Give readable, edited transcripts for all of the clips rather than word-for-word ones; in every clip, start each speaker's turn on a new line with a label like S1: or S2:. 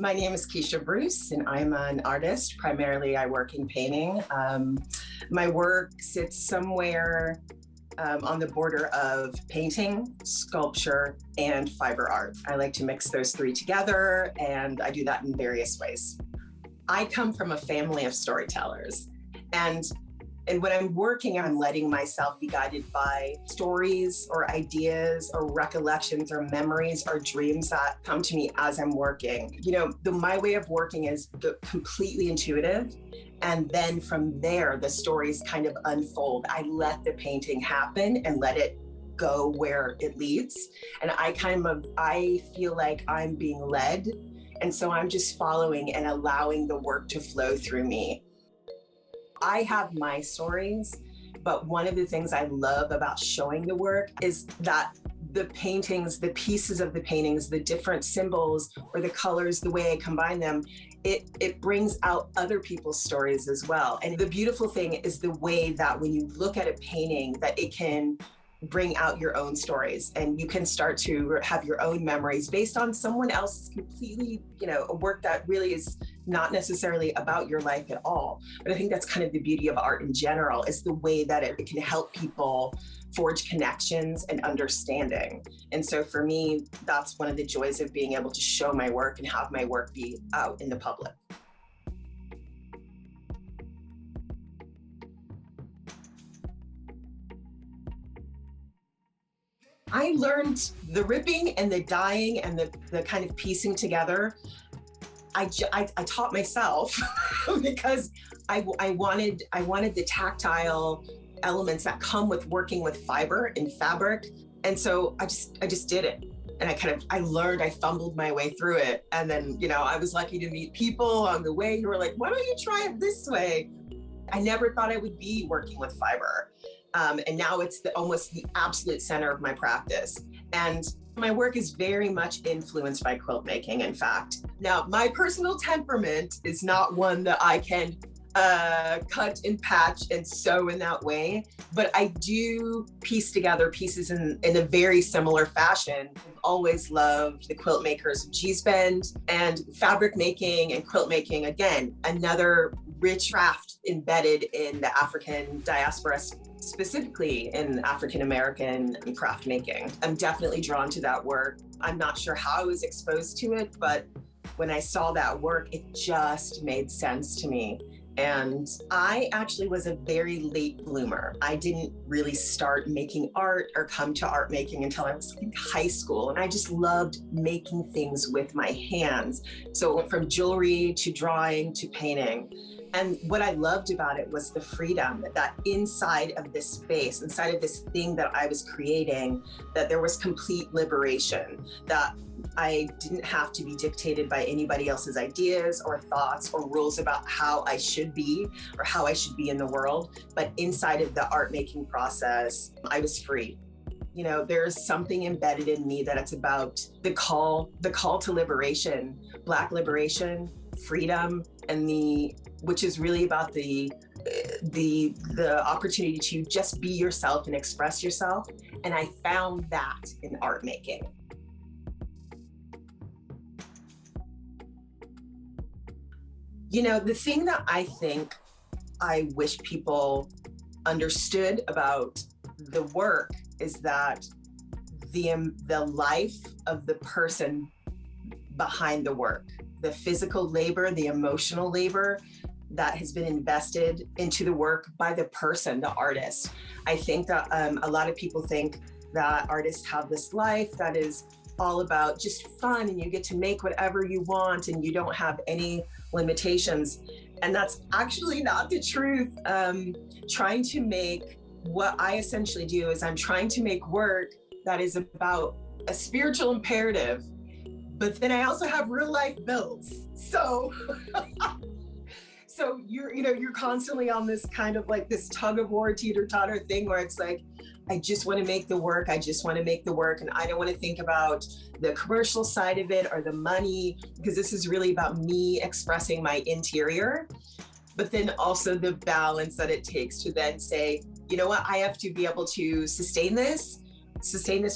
S1: My name is Kesha Bruce, and I'm an artist. Primarily, I work in painting. My work sits somewhere on the border of painting, sculpture, and fiber art. I like to mix those three together, and I do that in various ways. I come from a family of storytellers, and when I'm working, I'm letting myself be guided by stories or ideas or recollections or memories or dreams that come to me as I'm working. My way of working is completely intuitive. And then from there, the stories kind of unfold. I let the painting happen and let it go where it leads. And I feel like I'm being led. And so I'm just following and allowing the work to flow through me. I have my stories, but one of the things I love about showing the work is that the paintings, the pieces of the paintings, the different symbols or the colors, the way I combine them, it brings out other people's stories as well. And the beautiful thing is the way that when you look at a painting, that it can bring out your own stories, and you can start to have your own memories based on someone else's completely, a work that really is not necessarily about your life at all. But I think that's kind of the beauty of art in general, is the way that it can help people forge connections and understanding. And so for me, that's one of the joys of being able to show my work and have my work be out in the public. I learned the ripping and the dyeing and the kind of piecing together. I taught myself because I wanted the tactile elements that come with working with fiber and fabric. And so I just did it. And I learned, I fumbled my way through it. And then, I was lucky to meet people on the way who were like, why don't you try it this way? I never thought I would be working with fiber. And now it's almost the absolute center of my practice. And my work is very much influenced by quilt making, in fact. Now, my personal temperament is not one that I can cut and patch and sew in that way, but I do piece together pieces in a very similar fashion. I've always loved the quilt makers of Gee's Bend, and fabric making and quilt making, again, another rich craft embedded in the African diaspora, specifically in African American craft making. I'm definitely drawn to that work. I'm not sure how I was exposed to it, but when I saw that work, it just made sense to me. And I actually was a very late bloomer. I didn't really start making art or come to art making until I was in high school. And I just loved making things with my hands. So it went from jewelry to drawing to painting. And what I loved about it was the freedom that inside of this space, inside of this thing that I was creating, that there was complete liberation, that I didn't have to be dictated by anybody else's ideas or thoughts or rules about how I should be or how I should be in the world. But inside of the art making process, I was free. There's something embedded in me that it's about the call to liberation, Black liberation, freedom, and which is really about the opportunity to just be yourself and express yourself. And I found that in art making. The thing that I think I wish people understood about the work is that the life of the person behind the work, the physical labor, the emotional labor that has been invested into the work by the person, the artist. I think that a lot of people think that artists have this life that is all about just fun and you get to make whatever you want and you don't have any limitations. And that's actually not the truth. Trying to make, what I essentially do is I'm trying to make work that is about a spiritual imperative, but then I also have real life bills. So you're constantly on this kind of like this tug of war, teeter-totter thing where it's like, I just want to make the work. I just want to make the work. And I don't want to think about the commercial side of it or the money, because this is really about me expressing my interior, but then also the balance that it takes to then say, you know what, I have to be able to sustain this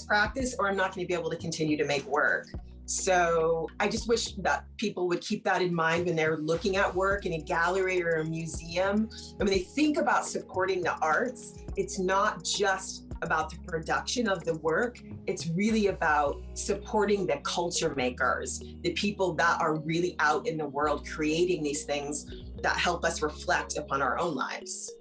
S1: practice, or I'm not going to be able to continue to make work. So I just wish that people would keep that in mind when they're looking at work in a gallery or a museum. And when they think about supporting the arts, it's not just about the production of the work, it's really about supporting the culture makers, the people that are really out in the world creating these things that help us reflect upon our own lives.